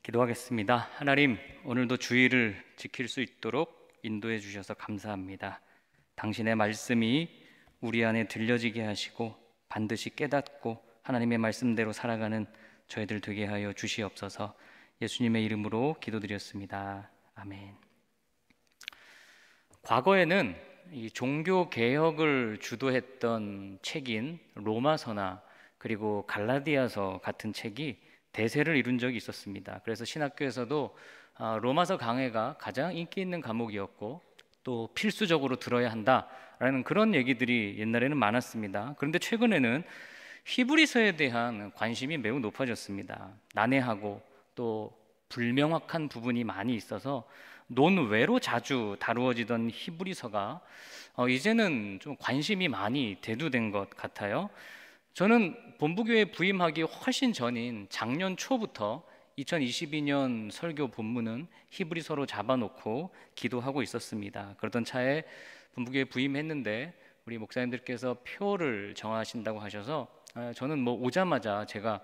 기도하겠습니다. 하나님, 오늘도 주의를 지킬 수 있도록 인도해 주셔서 감사합니다. 당신의 말씀이 우리 안에 들려지게 하시고 반드시 깨닫고 하나님의 말씀대로 살아가는 저희들 되게 하여 주시옵소서. 예수님의 이름으로 기도드렸습니다. 아멘. 과거에는 이 종교 개혁을 주도했던 책인 로마서나 그리고 갈라디아서 같은 책이 대세를 이룬 적이 있었습니다. 그래서 신학교에서도 로마서 강해가 가장 인기 있는 과목이었고 또 필수적으로 들어야 한다라는 그런 얘기들이 옛날에는 많았습니다. 그런데 최근에는 히브리서에 대한 관심이 매우 높아졌습니다. 난해하고 또 불명확한 부분이 많이 있어서 논외로 자주 다루어지던 히브리서가 이제는 좀 관심이 많이 대두된 것 같아요. 저는 본부교회 부임하기 훨씬 전인 작년 초부터 2022년 설교 본문은 히브리서로 잡아놓고 기도하고 있었습니다. 그러던 차에 본부교회 부임했는데 우리 목사님들께서 표를 정하신다고 하셔서 저는 오자마자 제가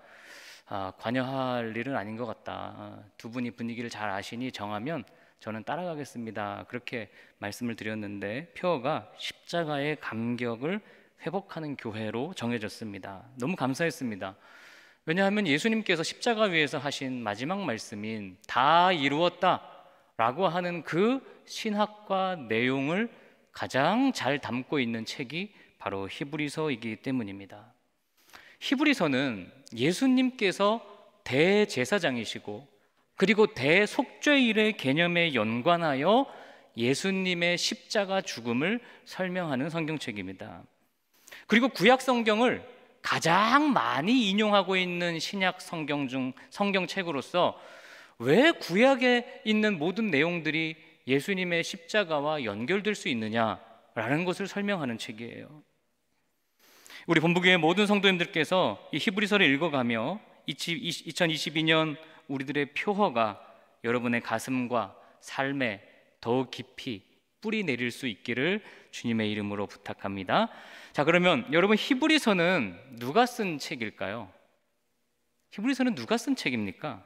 관여할 일은 아닌 것 같다. 두 분이 분위기를 잘 아시니 정하면 저는 따라가겠습니다. 그렇게 말씀을 드렸는데 표어가 십자가의 감격을 회복하는 교회로 정해졌습니다. 너무 감사했습니다. 왜냐하면 예수님께서 십자가 위에서 하신 마지막 말씀인 다 이루었다 라고 하는 그 신학과 내용을 가장 잘 담고 있는 책이 바로 히브리서이기 때문입니다. 히브리서는 예수님께서 대제사장이시고 그리고 대속죄일의 개념에 연관하여 예수님의 십자가 죽음을 설명하는 성경책입니다. 그리고 구약 성경을 가장 많이 인용하고 있는 신약 성경 중 성경책으로서 왜 구약에 있는 모든 내용들이 예수님의 십자가와 연결될 수 있느냐라는 것을 설명하는 책이에요. 우리 본부교회 모든 성도님들께서 이 히브리서를 읽어가며 2022년 우리들의 표어가 여러분의 가슴과 삶에 더욱 깊이 뿌리 내릴 수 있기를 주님의 이름으로 부탁합니다. 자, 그러면 여러분, 히브리서는 누가 쓴 책일까요? 히브리서는 누가 쓴 책입니까?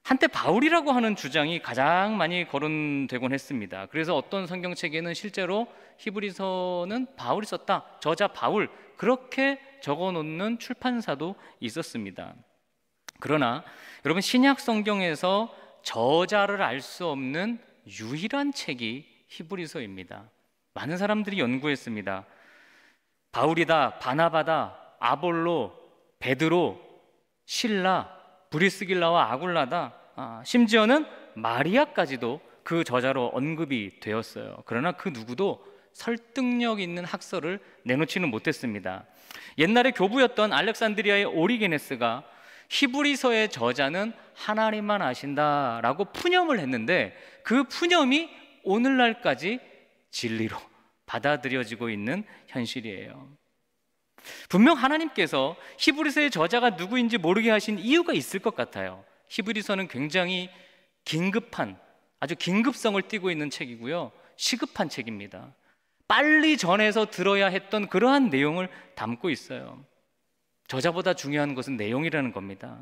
한때 바울이라고 하는 주장이 가장 많이 거론되곤 했습니다. 그래서 어떤 성경책에는 실제로 히브리서는 바울이 썼다, 저자 바울, 그렇게 적어놓는 출판사도 있었습니다. 그러나 여러분, 신약 성경에서 저자를 알 수 없는 유일한 책이 히브리서입니다. 많은 사람들이 연구했습니다. 바울이다, 바나바다, 아볼로, 베드로, 실라, 브리스길라와 아굴라다, 심지어는 마리아까지도 그 저자로 언급이 되었어요. 그러나 그 누구도 설득력 있는 학설을 내놓지는 못했습니다. 옛날에 교부였던 알렉산드리아의 오리게네스가 히브리서의 저자는 하나님만 아신다라고 푸념을 했는데 그 푸념이 오늘날까지 진리로 받아들여지고 있는 현실이에요. 분명 하나님께서 히브리서의 저자가 누구인지 모르게 하신 이유가 있을 것 같아요. 히브리서는 굉장히 긴급한, 아주 긴급성을 띠고 있는 책이고요, 시급한 책입니다. 빨리 전해서 들어야 했던 그러한 내용을 담고 있어요. 저자보다 중요한 것은 내용이라는 겁니다.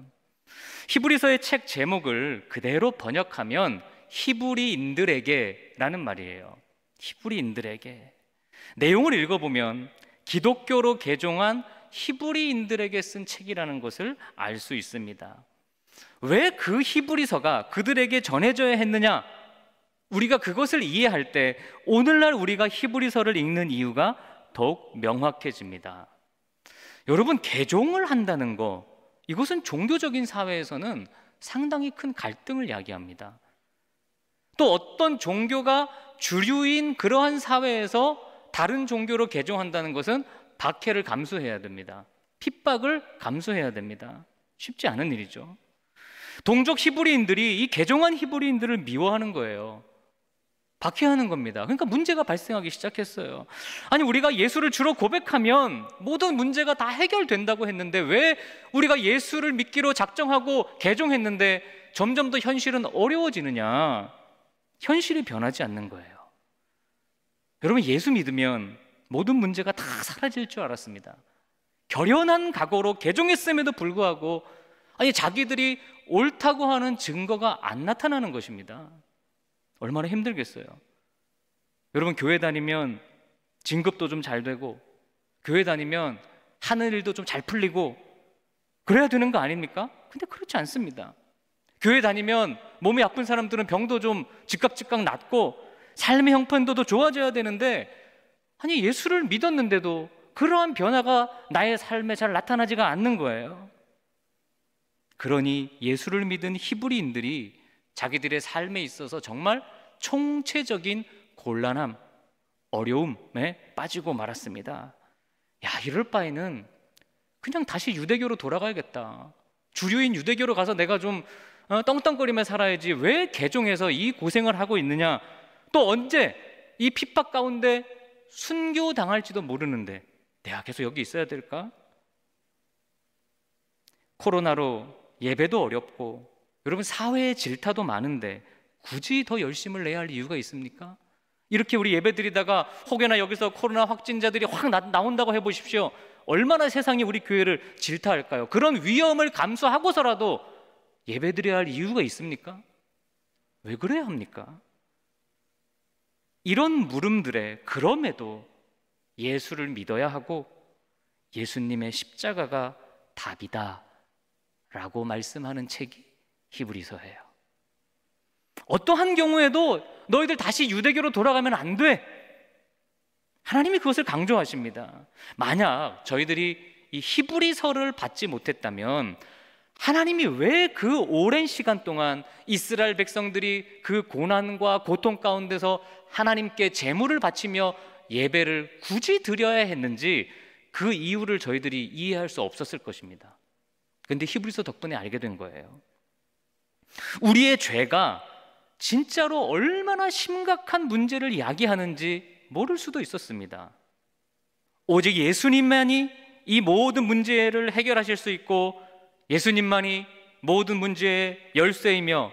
히브리서의 책 제목을 그대로 번역하면 히브리인들에게 라는 말이에요. 히브리인들에게. 내용을 읽어보면 기독교로 개종한 히브리인들에게 쓴 책이라는 것을 알 수 있습니다. 왜 그 히브리서가 그들에게 전해져야 했느냐? 우리가 그것을 이해할 때 오늘날 우리가 히브리서를 읽는 이유가 더욱 명확해집니다. 여러분, 개종을 한다는 거, 이것은 종교적인 사회에서는 상당히 큰 갈등을 야기합니다. 또 어떤 종교가 주류인 그러한 사회에서 다른 종교로 개종한다는 것은 박해를 감수해야 됩니다. 핍박을 감수해야 됩니다. 쉽지 않은 일이죠. 동족 히브리인들이 이 개종한 히브리인들을 미워하는 거예요. 박해하는 겁니다. 그러니까 문제가 발생하기 시작했어요. 아니, 우리가 예수를 주로 고백하면 모든 문제가 다 해결된다고 했는데 왜 우리가 예수를 믿기로 작정하고 개종했는데 점점 더 현실은 어려워지느냐? 현실이 변하지 않는 거예요. 여러분, 예수 믿으면 모든 문제가 다 사라질 줄 알았습니다. 결연한 각오로 개종했음에도 불구하고 아니, 자기들이 옳다고 하는 증거가 안 나타나는 것입니다. 얼마나 힘들겠어요. 여러분, 교회 다니면 진급도 좀 잘 되고, 교회 다니면 하는 일도 좀 잘 풀리고 그래야 되는 거 아닙니까? 근데 그렇지 않습니다. 교회 다니면 몸이 아픈 사람들은 병도 좀 즉각 낫고 삶의 형편도 더 좋아져야 되는데, 아니, 예수를 믿었는데도 그러한 변화가 나의 삶에 잘 나타나지가 않는 거예요. 그러니 예수를 믿은 히브리인들이 자기들의 삶에 있어서 정말 총체적인 곤란함, 어려움에 빠지고 말았습니다. 야, 이럴 바에는 그냥 다시 유대교로 돌아가야겠다. 주류인 유대교로 가서 내가 좀 떵떵거리며 살아야지, 왜 개종해서 이 고생을 하고 있느냐, 또 언제 이 핍박 가운데 순교당할지도 모르는데 내가 계속 여기 있어야 될까? 코로나로 예배도 어렵고 여러분, 사회의 질타도 많은데 굳이 더 열심을 내야 할 이유가 있습니까? 이렇게 우리 예배 드리다가 혹여나 여기서 코로나 확진자들이 확 나온다고 해보십시오. 얼마나 세상이 우리 교회를 질타할까요? 그런 위험을 감수하고서라도 예배 드려야 할 이유가 있습니까? 왜 그래야 합니까? 이런 물음들에 그럼에도 예수를 믿어야 하고 예수님의 십자가가 답이다 라고 말씀하는 책이 히브리서예요. 어떠한 경우에도 너희들 다시 유대교로 돌아가면 안 돼. 하나님이 그것을 강조하십니다. 만약 저희들이 이 히브리서를 받지 못했다면 하나님이 왜 그 오랜 시간 동안 이스라엘 백성들이 그 고난과 고통 가운데서 하나님께 제물을 바치며 예배를 굳이 드려야 했는지, 그 이유를 저희들이 이해할 수 없었을 것입니다. 그런데 히브리서 덕분에 알게 된 거예요. 우리의 죄가 진짜로 얼마나 심각한 문제를 야기하는지 모를 수도 있었습니다. 오직 예수님만이 이 모든 문제를 해결하실 수 있고, 예수님만이 모든 문제의 열쇠이며,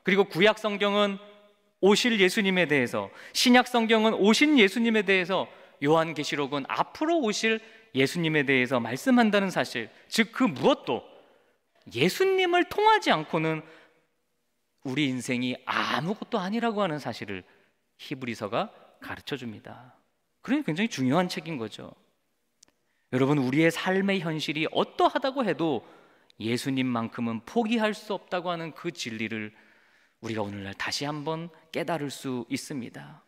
그리고 구약 성경은 오실 예수님에 대해서, 신약 성경은 오신 예수님에 대해서, 요한계시록은 앞으로 오실 예수님에 대해서 말씀한다는 사실, 즉 그 무엇도 예수님을 통하지 않고는 우리 인생이 아무것도 아니라고 하는 사실을 히브리서가 가르쳐 줍니다. 그러니 굉장히 중요한 책인 거죠. 여러분, 우리의 삶의 현실이 어떠하다고 해도 예수님만큼은 포기할 수 없다고 하는 그 진리를 우리가 오늘날 다시 한번 깨달을 수 있습니다.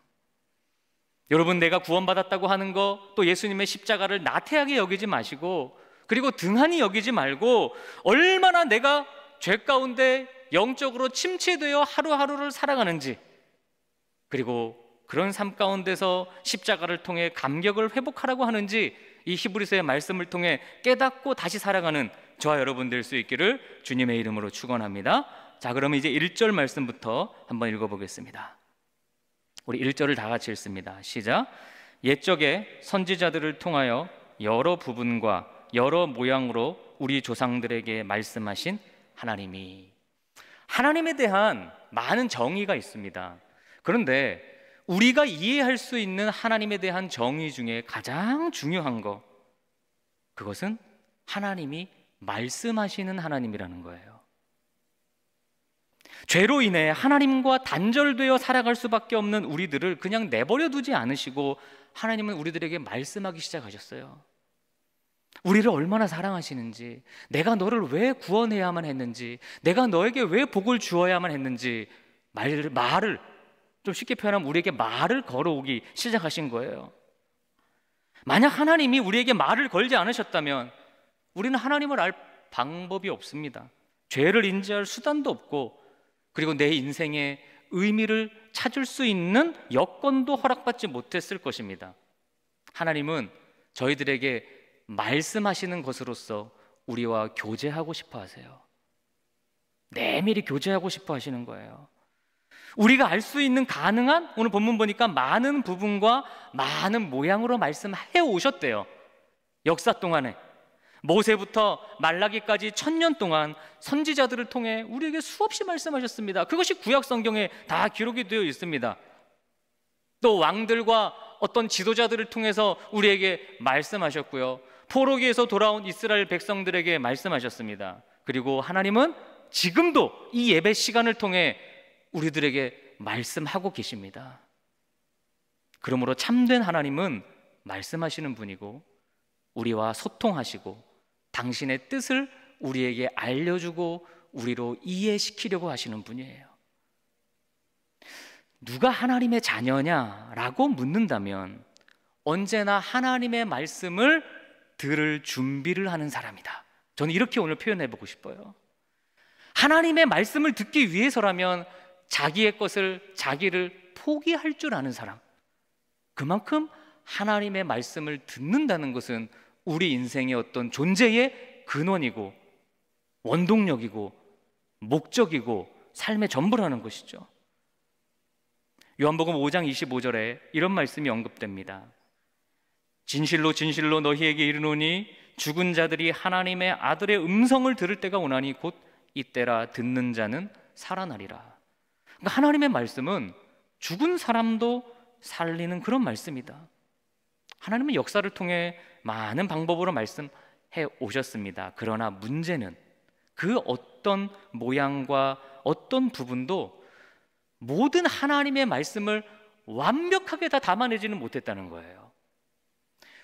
여러분, 내가 구원받았다고 하는 거, 또 예수님의 십자가를 나태하게 여기지 마시고, 그리고 등한히 여기지 말고, 얼마나 내가 죄 가운데 영적으로 침체되어 하루하루를 살아가는지, 그리고 그런 삶 가운데서 십자가를 통해 감격을 회복하라고 하는지 이 히브리서의 말씀을 통해 깨닫고 다시 살아가는 저와 여러분 될 수 있기를 주님의 이름으로 축원합니다. 자, 그러면 이제 1절 말씀부터 한번 읽어보겠습니다. 우리 1절을 다 같이 읽습니다. 시작. 옛적에 선지자들을 통하여 여러 부분과 여러 모양으로 우리 조상들에게 말씀하신 하나님이. 하나님에 대한 많은 정의가 있습니다. 그런데 우리가 이해할 수 있는 하나님에 대한 정의 중에 가장 중요한 거, 그것은 하나님이 말씀하시는 하나님이라는 거예요. 죄로 인해 하나님과 단절되어 살아갈 수밖에 없는 우리들을 그냥 내버려 두지 않으시고 하나님은 우리들에게 말씀하기 시작하셨어요. 우리를 얼마나 사랑하시는지, 내가 너를 왜 구원해야만 했는지, 내가 너에게 왜 복을 주어야만 했는지 말을 좀 쉽게 표현하면 우리에게 말을 걸어오기 시작하신 거예요. 만약 하나님이 우리에게 말을 걸지 않으셨다면 우리는 하나님을 알 방법이 없습니다. 죄를 인지할 수단도 없고, 그리고 내 인생의 의미를 찾을 수 있는 여건도 허락받지 못했을 것입니다. 하나님은 저희들에게 말씀하시는 것으로서 우리와 교제하고 싶어 하세요. 내밀히 교제하고 싶어 하시는 거예요. 우리가 알 수 있는 가능한, 오늘 본문 보니까 많은 부분과 많은 모양으로 말씀해 오셨대요. 역사 동안에 모세부터 말라기까지 1000년 동안 선지자들을 통해 우리에게 수없이 말씀하셨습니다. 그것이 구약 성경에 다 기록이 되어 있습니다. 또 왕들과 어떤 지도자들을 통해서 우리에게 말씀하셨고요, 포로기에서 돌아온 이스라엘 백성들에게 말씀하셨습니다. 그리고 하나님은 지금도 이 예배 시간을 통해 우리들에게 말씀하고 계십니다. 그러므로 참된 하나님은 말씀하시는 분이고 우리와 소통하시고 당신의 뜻을 우리에게 알려주고 우리로 이해시키려고 하시는 분이에요. 누가 하나님의 자녀냐라고 묻는다면 언제나 하나님의 말씀을 들을 준비를 하는 사람이다. 저는 이렇게 오늘 표현해보고 싶어요. 하나님의 말씀을 듣기 위해서라면 자기의 것을 자기를 포기할 줄 아는 사람, 그만큼 하나님의 말씀을 듣는다는 것은 우리 인생의 어떤 존재의 근원이고 원동력이고 목적이고 삶의 전부라는 것이죠. 요한복음 5장 25절에 이런 말씀이 언급됩니다. 진실로 진실로 너희에게 이르노니 죽은 자들이 하나님의 아들의 음성을 들을 때가 오나니 곧 이때라. 듣는 자는 살아나리라. 그러니까 하나님의 말씀은 죽은 사람도 살리는 그런 말씀이다. 하나님은 역사를 통해 많은 방법으로 말씀해 오셨습니다. 그러나 문제는 그 어떤 모양과 어떤 부분도 모든 하나님의 말씀을 완벽하게 다 담아내지는 못했다는 거예요.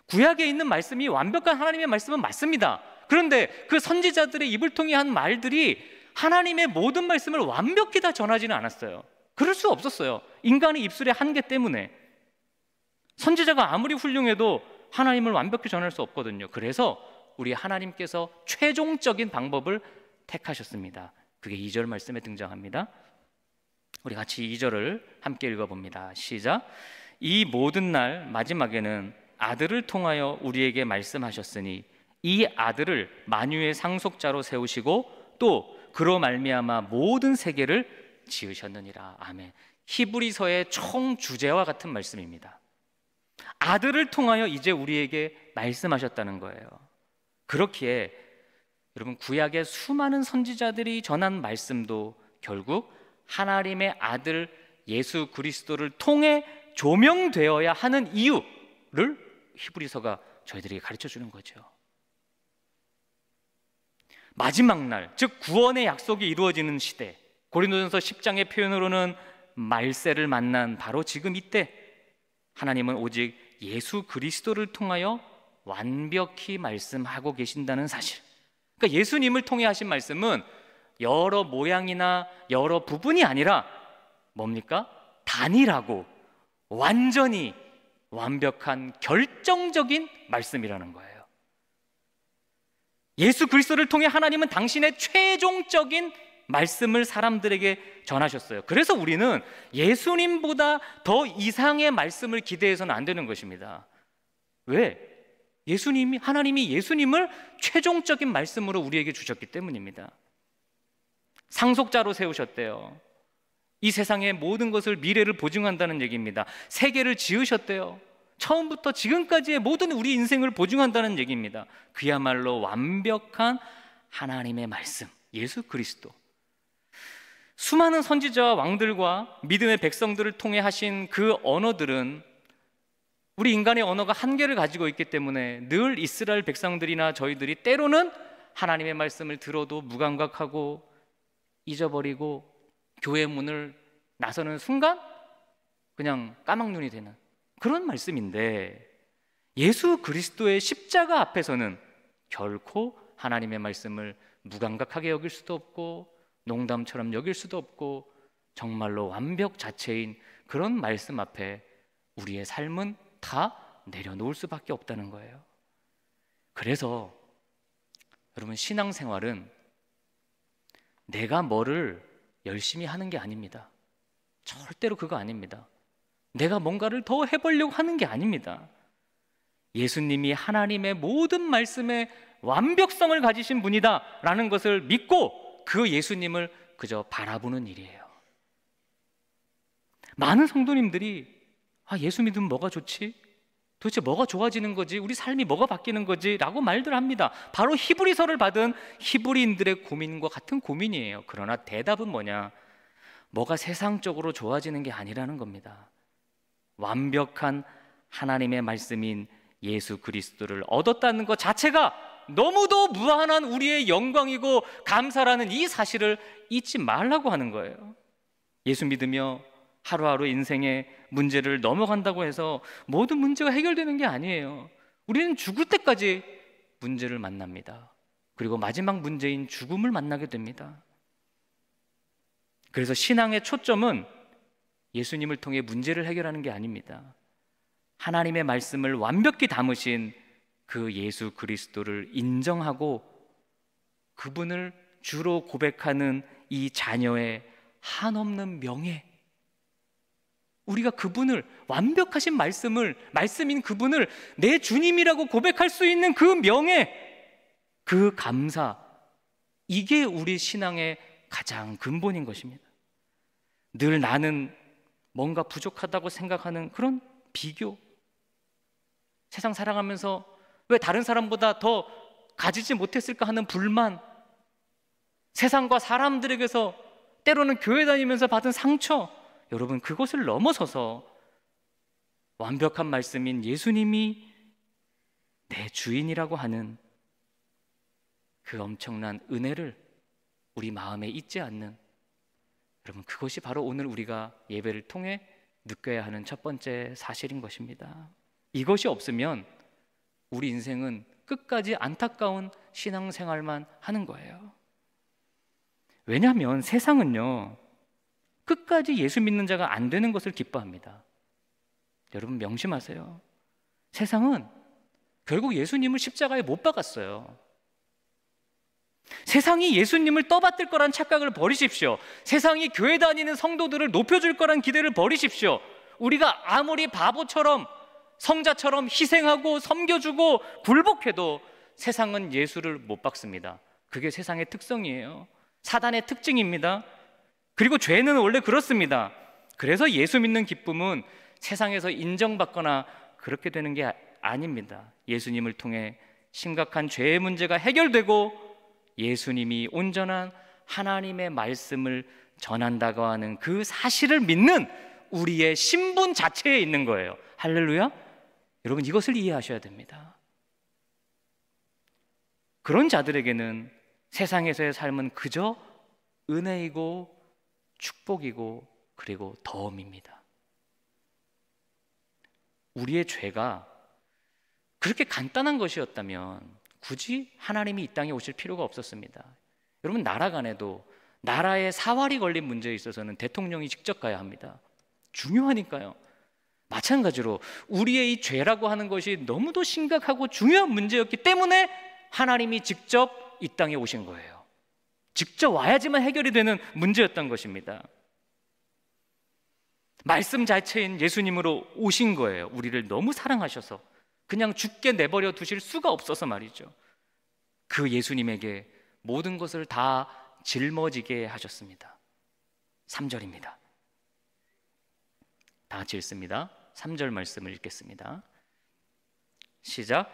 구약에 있는 말씀이 완벽한 하나님의 말씀은 맞습니다. 그런데 그 선지자들의 입을 통해 한 말들이 하나님의 모든 말씀을 완벽히 다 전하지는 않았어요. 그럴 수 없었어요. 인간의 입술의 한계 때문에. 선지자가 아무리 훌륭해도 하나님을 완벽히 전할 수 없거든요. 그래서 우리 하나님께서 최종적인 방법을 택하셨습니다. 그게 2절 말씀에 등장합니다. 우리 같이 2절을 함께 읽어봅니다. 시작. 이 모든 날 마지막에는 아들을 통하여 우리에게 말씀하셨으니 이 아들을 만유의 상속자로 세우시고 또 그로 말미암아 모든 세계를 지으셨느니라. 아멘. 히브리서의 총 주제와 같은 말씀입니다. 아들을 통하여 이제 우리에게 말씀하셨다는 거예요. 그렇기에 여러분, 구약의 수많은 선지자들이 전한 말씀도 결국 하나님의 아들 예수 그리스도를 통해 조명되어야 하는 이유를 히브리서가 저희들에게 가르쳐 주는 거죠. 마지막 날, 즉 구원의 약속이 이루어지는 시대, 고린도전서 10장의 표현으로는 말세를 만난 바로 지금 이때 하나님은 오직 예수 그리스도를 통하여 완벽히 말씀하고 계신다는 사실. 그러니까 예수님을 통해 하신 말씀은 여러 모양이나 여러 부분이 아니라 뭡니까? 단일하고 완전히 완벽한 결정적인 말씀이라는 거예요. 예수 그리스도를 통해 하나님은 당신의 최종적인 말씀을 사람들에게 전하셨어요. 그래서 우리는 예수님보다 더 이상의 말씀을 기대해서는 안 되는 것입니다. 왜? 하나님이 예수님을 최종적인 말씀으로 우리에게 주셨기 때문입니다. 상속자로 세우셨대요. 이 세상의 모든 것을, 미래를 보증한다는 얘기입니다. 세계를 지으셨대요. 처음부터 지금까지의 모든 우리 인생을 보증한다는 얘기입니다. 그야말로 완벽한 하나님의 말씀, 예수 그리스도. 수많은 선지자와 왕들과 믿음의 백성들을 통해 하신 그 언어들은 우리 인간의 언어가 한계를 가지고 있기 때문에 늘 이스라엘 백성들이나 저희들이 때로는 하나님의 말씀을 들어도 무감각하고 잊어버리고 교회 문을 나서는 순간 그냥 까막눈이 되는 그런 말씀인데, 예수 그리스도의 십자가 앞에서는 결코 하나님의 말씀을 무감각하게 여길 수도 없고 농담처럼 여길 수도 없고 정말로 완벽 자체인 그런 말씀 앞에 우리의 삶은 다 내려놓을 수밖에 없다는 거예요. 그래서 여러분, 신앙생활은 내가 뭐를 열심히 하는 게 아닙니다. 절대로 그거 아닙니다. 내가 뭔가를 더 해보려고 하는 게 아닙니다. 예수님이 하나님의 모든 말씀에 완벽성을 가지신 분이다 라는 것을 믿고 그 예수님을 그저 바라보는 일이에요. 많은 성도님들이 예수 믿으면 뭐가 좋지? 도대체 뭐가 좋아지는 거지? 우리 삶이 뭐가 바뀌는 거지? 라고 말들 합니다. 바로 히브리서를 받은 히브리인들의 고민과 같은 고민이에요. 그러나 대답은 뭐냐? 뭐가 세상적으로 좋아지는 게 아니라는 겁니다. 완벽한 하나님의 말씀인 예수 그리스도를 얻었다는 것 자체가 너무도 무한한 우리의 영광이고 감사라는 이 사실을 잊지 말라고 하는 거예요. 예수 믿으며 하루하루 인생의 문제를 넘어간다고 해서 모든 문제가 해결되는 게 아니에요. 우리는 죽을 때까지 문제를 만납니다. 그리고 마지막 문제인 죽음을 만나게 됩니다. 그래서 신앙의 초점은 예수님을 통해 문제를 해결하는 게 아닙니다. 하나님의 말씀을 완벽히 담으신 그 예수 그리스도를 인정하고 그분을 주로 고백하는 이 자녀의 한없는 명예, 우리가 그분을, 완벽하신 말씀인 그분을 내 주님이라고 고백할 수 있는 그 명예, 그 감사, 이게 우리 신앙의 가장 근본인 것입니다. 늘 나는 뭔가 부족하다고 생각하는 그런 비교, 세상 살아가면서 왜 다른 사람보다 더 가지지 못했을까 하는 불만, 세상과 사람들에게서 때로는 교회 다니면서 받은 상처, 여러분 그것을 넘어서서 완벽한 말씀인 예수님이 내 주인이라고 하는 그 엄청난 은혜를 우리 마음에 잊지 않는, 여러분 그것이 바로 오늘 우리가 예배를 통해 느껴야 하는 첫 번째 사실인 것입니다. 이것이 없으면 우리 인생은 끝까지 안타까운 신앙생활만 하는 거예요. 왜냐하면 세상은요, 끝까지 예수 믿는 자가 안 되는 것을 기뻐합니다. 여러분 명심하세요. 세상은 결국 예수님을 십자가에 못 박았어요. 세상이 예수님을 떠받들 거란 착각을 버리십시오. 세상이 교회 다니는 성도들을 높여줄 거란 기대를 버리십시오. 우리가 아무리 바보처럼 성자처럼 희생하고 섬겨주고 굴복해도 세상은 예수를 못 박습니다. 그게 세상의 특성이에요. 사단의 특징입니다. 그리고 죄는 원래 그렇습니다. 그래서 예수 믿는 기쁨은 세상에서 인정받거나 그렇게 되는 게 아닙니다. 예수님을 통해 심각한 죄의 문제가 해결되고 예수님이 온전한 하나님의 말씀을 전한다고 하는 그 사실을 믿는 우리의 신분 자체에 있는 거예요. 할렐루야. 여러분 이것을 이해하셔야 됩니다. 그런 자들에게는 세상에서의 삶은 그저 은혜이고 축복이고 그리고 덤입니다. 우리의 죄가 그렇게 간단한 것이었다면 굳이 하나님이 이 땅에 오실 필요가 없었습니다. 여러분 나라 간에도 나라에 사활이 걸린 문제에 있어서는 대통령이 직접 가야 합니다. 중요하니까요. 마찬가지로 우리의 이 죄라고 하는 것이 너무도 심각하고 중요한 문제였기 때문에 하나님이 직접 이 땅에 오신 거예요. 직접 와야지만 해결이 되는 문제였던 것입니다. 말씀 자체인 예수님으로 오신 거예요. 우리를 너무 사랑하셔서 그냥 죽게 내버려 두실 수가 없어서 말이죠. 그 예수님에게 모든 것을 다 짊어지게 하셨습니다. 3절입니다. 다 같이 읽습니다. 3절 말씀을 읽겠습니다. 시작.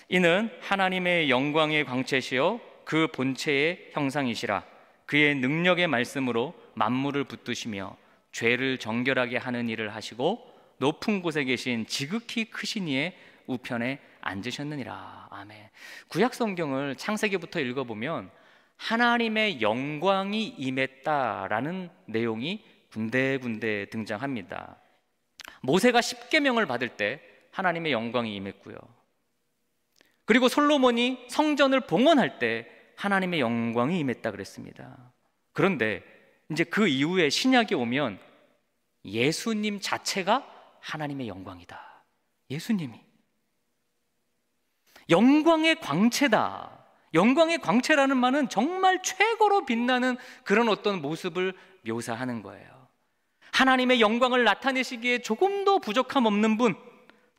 이는 하나님의 영광의 광채시요 그 본체의 형상이시라. 그의 능력의 말씀으로 만물을 붙드시며 죄를 정결하게 하는 일을 하시고 높은 곳에 계신 지극히 크신 이의 우편에 앉으셨느니라. 아멘. 구약 성경을 창세기부터 읽어보면 하나님의 영광이 임했다라는 내용이 군데군데 등장합니다. 모세가 십계명을 받을 때 하나님의 영광이 임했고요. 그리고 솔로몬이 성전을 봉헌할 때 하나님의 영광이 임했다 그랬습니다. 그런데 이제 그 이후에 신약이 오면 예수님 자체가 하나님의 영광이다. 예수님이 영광의 광채다. 영광의 광채라는 말은 정말 최고로 빛나는 그런 어떤 모습을 묘사하는 거예요. 하나님의 영광을 나타내시기에 조금도 부족함 없는 분,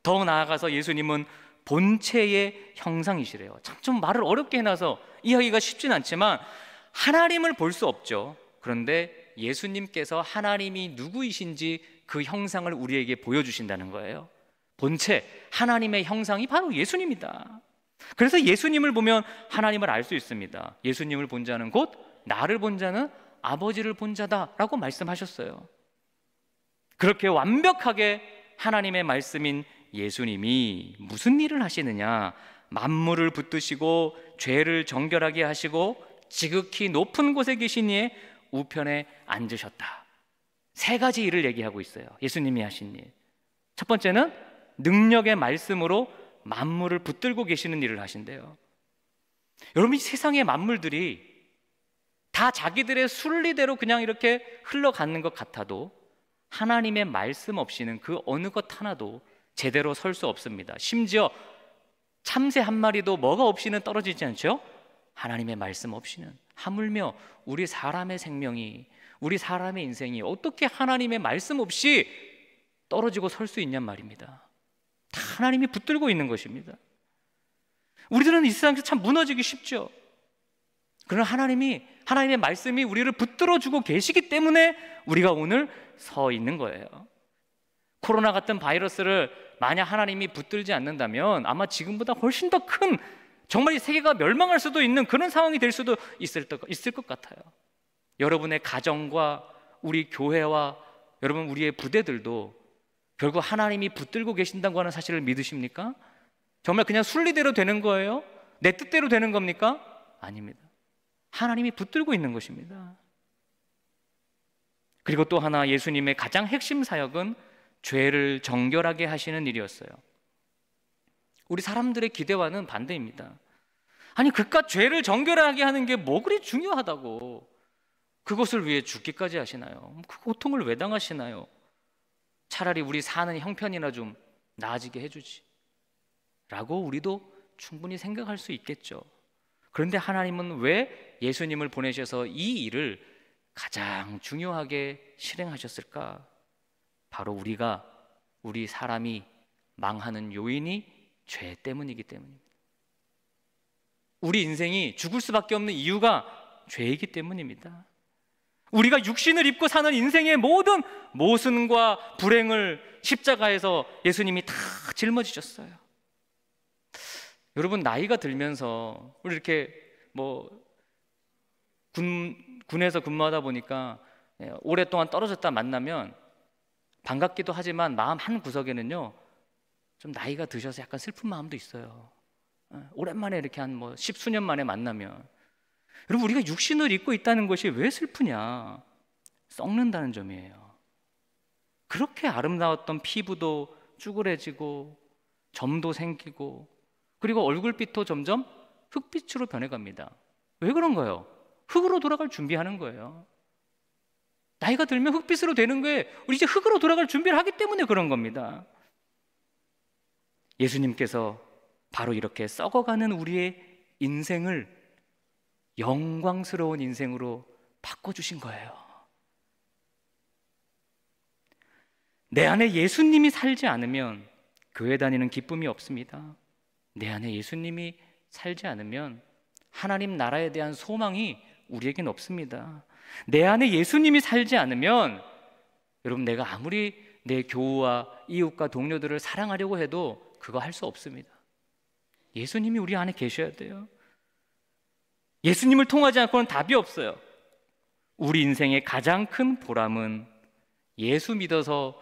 더 나아가서 예수님은 본체의 형상이시래요. 참 좀 말을 어렵게 해놔서 이해하기가 쉽진 않지만 하나님을 볼 수 없죠. 그런데 예수님께서 하나님이 누구이신지 그 형상을 우리에게 보여주신다는 거예요. 본체, 하나님의 형상이 바로 예수님이다. 그래서 예수님을 보면 하나님을 알 수 있습니다. 예수님을 본 자는 곧 나를 본 자는 아버지를 본 자다라고 말씀하셨어요. 그렇게 완벽하게 하나님의 말씀인 예수님이 무슨 일을 하시느냐? 만물을 붙드시고 죄를 정결하게 하시고 지극히 높은 곳에 계신 이의 우편에 앉으셨다. 세 가지 일을 얘기하고 있어요. 예수님이 하신 일. 첫 번째는 능력의 말씀으로 만물을 붙들고 계시는 일을 하신대요. 여러분, 이 세상의 만물들이 다 자기들의 순리대로 그냥 이렇게 흘러가는 것 같아도 하나님의 말씀 없이는 그 어느 것 하나도 제대로 설 수 없습니다. 심지어 참새 한 마리도 뭐가 없이는 떨어지지 않죠? 하나님의 말씀 없이는. 하물며 우리 사람의 생명이, 우리 사람의 인생이 어떻게 하나님의 말씀 없이 떨어지고 설 수 있냔 말입니다. 다 하나님이 붙들고 있는 것입니다. 우리들은 이 세상에서 참 무너지기 쉽죠. 그러나 하나님의 말씀이 우리를 붙들어주고 계시기 때문에 우리가 오늘 서 있는 거예요. 코로나 같은 바이러스를 만약 하나님이 붙들지 않는다면 아마 지금보다 훨씬 더 큰, 정말 이 세계가 멸망할 수도 있는 그런 상황이 될 수도 있을 것 같아요. 여러분의 가정과 우리 교회와 여러분 우리의 부대들도 결국 하나님이 붙들고 계신다고 하는 사실을 믿으십니까? 정말 그냥 순리대로 되는 거예요? 내 뜻대로 되는 겁니까? 아닙니다. 하나님이 붙들고 있는 것입니다. 그리고 또 하나, 예수님의 가장 핵심 사역은 죄를 정결하게 하시는 일이었어요. 우리 사람들의 기대와는 반대입니다. 아니, 그깟 죄를 정결하게 하는 게 뭐 그리 중요하다고 그것을 위해 죽기까지 하시나요? 그 고통을 왜 당하시나요? 차라리 우리 사는 형편이나 좀 나아지게 해주지 라고 우리도 충분히 생각할 수 있겠죠. 그런데 하나님은 왜 예수님을 보내셔서 이 일을 가장 중요하게 실행하셨을까? 바로 우리 사람이 망하는 요인이 죄 때문이기 때문입니다. 우리 인생이 죽을 수밖에 없는 이유가 죄이기 때문입니다. 우리가 육신을 입고 사는 인생의 모든 모순과 불행을 십자가에서 예수님이 다 짊어지셨어요. 여러분, 나이가 들면서 우리 이렇게 군에서 근무하다 보니까 오랫동안 떨어졌다 만나면 반갑기도 하지만 마음 한 구석에는요, 좀 나이가 드셔서 약간 슬픈 마음도 있어요. 오랜만에 이렇게 한 십수년 만에 만나면. 여러분, 우리가 육신을 입고 있다는 것이 왜 슬프냐? 썩는다는 점이에요. 그렇게 아름다웠던 피부도 쭈그레지고 점도 생기고 그리고 얼굴빛도 점점 흑빛으로 변해갑니다. 왜 그런 거예요? 흙으로 돌아갈 준비하는 거예요. 나이가 들면 흑빛으로 되는 거예요. 우리 이제 흙으로 돌아갈 준비를 하기 때문에 그런 겁니다. 예수님께서 바로 이렇게 썩어가는 우리의 인생을 영광스러운 인생으로 바꿔주신 거예요. 내 안에 예수님이 살지 않으면 교회 다니는 기쁨이 없습니다. 내 안에 예수님이 살지 않으면 하나님 나라에 대한 소망이 우리에겐 없습니다. 내 안에 예수님이 살지 않으면 여러분, 내가 아무리 내 교우와 이웃과 동료들을 사랑하려고 해도 그거 할 수 없습니다. 예수님이 우리 안에 계셔야 돼요. 예수님을 통하지 않고는 답이 없어요. 우리 인생의 가장 큰 보람은 예수 믿어서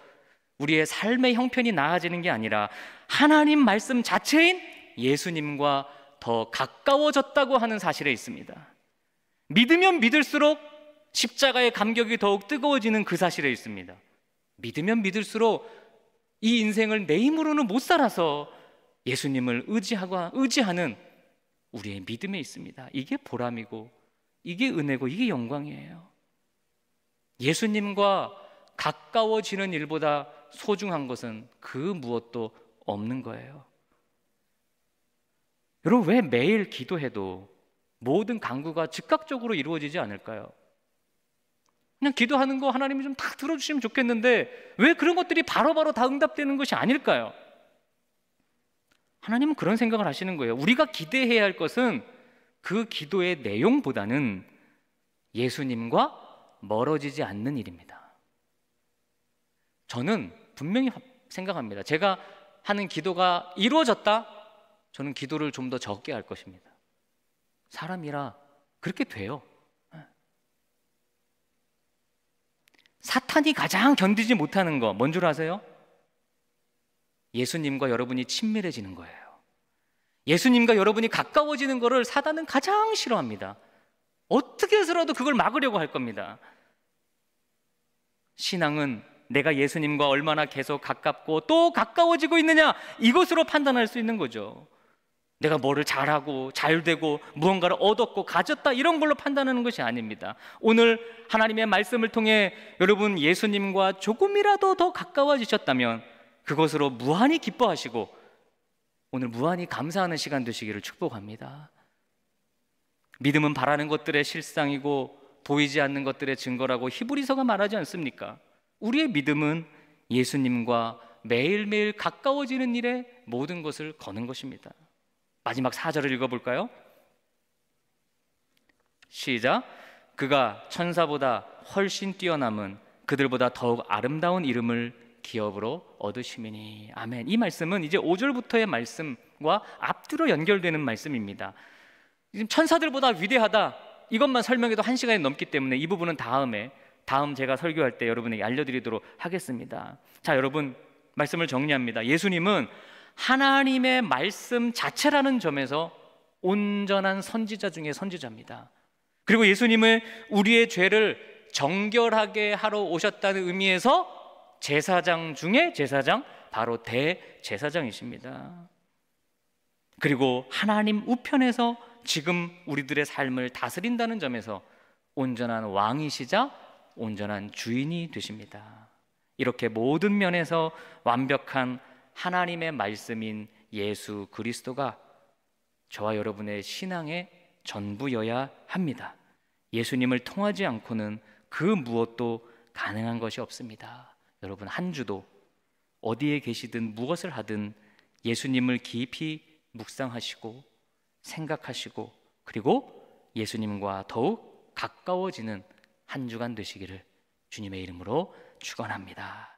우리의 삶의 형편이 나아지는 게 아니라 하나님 말씀 자체인 예수님과 더 가까워졌다고 하는 사실에 있습니다. 믿으면 믿을수록 십자가의 감격이 더욱 뜨거워지는 그 사실에 있습니다. 믿으면 믿을수록 이 인생을 내 힘으로는 못 살아서 예수님을 의지하는 우리의 믿음에 있습니다. 이게 보람이고 이게 은혜고 이게 영광이에요. 예수님과 가까워지는 일보다 소중한 것은 그 무엇도 없는 거예요. 여러분, 왜 매일 기도해도 모든 간구가 즉각적으로 이루어지지 않을까요? 그냥 기도하는 거 하나님이 좀 다 들어주시면 좋겠는데 왜 그런 것들이 바로바로 다 응답되는 것이 아닐까요? 하나님은 그런 생각을 하시는 거예요. 우리가 기대해야 할 것은 그 기도의 내용보다는 예수님과 멀어지지 않는 일입니다. 저는 분명히 생각합니다. 제가 하는 기도가 이루어졌다? 저는 기도를 좀 더 적게 할 것입니다. 사람이라 그렇게 돼요. 사탄이 가장 견디지 못하는 거 뭔 줄 아세요? 예수님과 여러분이 친밀해지는 거예요. 예수님과 여러분이 가까워지는 것을 사단은 가장 싫어합니다. 어떻게 해서라도 그걸 막으려고 할 겁니다. 신앙은 내가 예수님과 얼마나 계속 가깝고 또 가까워지고 있느냐, 이것으로 판단할 수 있는 거죠. 내가 뭐를 잘하고 잘되고 무언가를 얻었고 가졌다, 이런 걸로 판단하는 것이 아닙니다. 오늘 하나님의 말씀을 통해 여러분 예수님과 조금이라도 더 가까워지셨다면 그것으로 무한히 기뻐하시고 오늘 무한히 감사하는 시간 되시기를 축복합니다. 믿음은 바라는 것들의 실상이고 보이지 않는 것들의 증거라고 히브리서가 말하지 않습니까? 우리의 믿음은 예수님과 매일매일 가까워지는 일에 모든 것을 거는 것입니다. 마지막 4절을 읽어볼까요? 시작. 그가 천사보다 훨씬 뛰어남은 그들보다 더욱 아름다운 이름을 기업으로 얻으시미니. 아멘. 이 말씀은 이제 5절부터의 말씀과 앞뒤로 연결되는 말씀입니다. 지금 천사들보다 위대하다, 이것만 설명해도 1시간이 넘기 때문에 이 부분은 다음 제가 설교할 때 여러분에게 알려드리도록 하겠습니다. 자, 여러분, 말씀을 정리합니다. 예수님은 하나님의 말씀 자체라는 점에서 온전한 선지자 중에 선지자입니다. 그리고 예수님은 우리의 죄를 정결하게 하러 오셨다는 의미에서 제사장 중에 제사장, 바로 대제사장이십니다. 그리고 하나님 우편에서 지금 우리들의 삶을 다스린다는 점에서 온전한 왕이시자 온전한 주인이 되십니다. 이렇게 모든 면에서 완벽한 하나님의 말씀인 예수 그리스도가 저와 여러분의 신앙의 전부여야 합니다. 예수님을 통하지 않고는 그 무엇도 가능한 것이 없습니다. 여러분, 한 주도 어디에 계시든 무엇을 하든 예수님을 깊이 묵상하시고 생각하시고 그리고 예수님과 더욱 가까워지는 한 주간 되시기를 주님의 이름으로 축원합니다.